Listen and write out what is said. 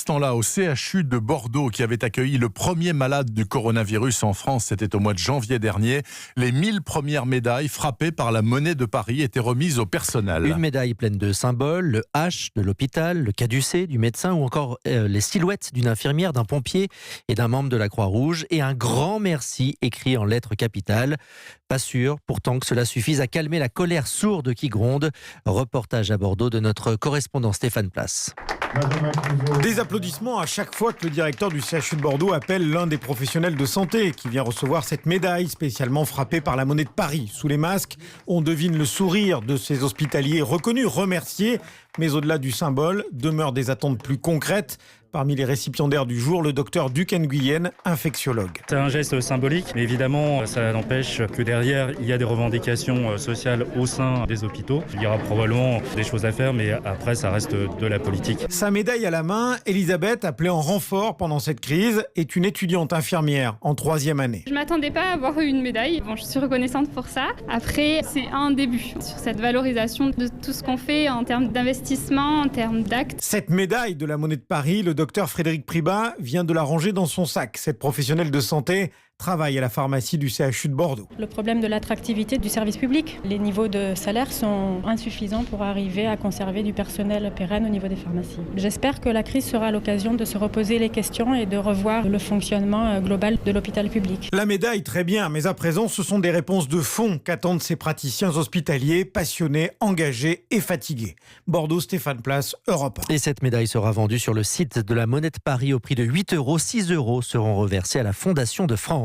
instant-là au CHU de Bordeaux qui avait accueilli le premier malade du coronavirus en France. C'était au mois de janvier dernier. Les 1000 premières médailles frappées par la monnaie de Paris étaient remises au personnel. Une médaille pleine de symboles, le H de l'hôpital, le caducée du médecin ou encore les silhouettes d'une infirmière, d'un pompier et d'un membre de la Croix-Rouge. Et un grand merci écrit en lettres capitales. Pas sûr pourtant que cela suffise à calmer la colère sourde qui gronde. Reportage à Bordeaux de notre correspondant Stéphane Place. Des applaudissements à chaque fois que le directeur du CHU de Bordeaux appelle l'un des professionnels de santé qui vient recevoir cette médaille spécialement frappée par la monnaie de Paris. Sous les masques, on devine le sourire de ces hospitaliers reconnus, remerciés. Mais au-delà du symbole, demeurent des attentes plus concrètes. Parmi les récipiendaires du jour, le docteur Duc Nguyen, infectiologue. C'est un geste symbolique, mais évidemment, ça n'empêche que derrière, il y a des revendications sociales au sein des hôpitaux. Il y aura probablement des choses à faire, mais après, ça reste de la politique. Sa médaille à la main, Elisabeth, appelée en renfort pendant cette crise, est une étudiante infirmière en 3e année. Je ne m'attendais pas à avoir une médaille. Bon, je suis reconnaissante pour ça. Après, c'est un début sur cette valorisation de tout ce qu'on fait en termes d'investissement, en termes d'actes. Cette médaille de la monnaie de Paris, le docteur Frédéric Pribat vient de la ranger dans son sac. Cette professionnelle de santé travaille à la pharmacie du CHU de Bordeaux. Le problème de l'attractivité du service public. Les niveaux de salaire sont insuffisants pour arriver à conserver du personnel pérenne au niveau des pharmacies. J'espère que la crise sera l'occasion de se reposer les questions et de revoir le fonctionnement global de l'hôpital public. La médaille, très bien, mais à présent, ce sont des réponses de fond qu'attendent ces praticiens hospitaliers, passionnés, engagés et fatigués. Bordeaux, Stéphane Place, Europe 1. Et cette médaille sera vendue sur le site de la Monnaie de Paris au prix de 8 €. 6 € seront reversés à la Fondation de France.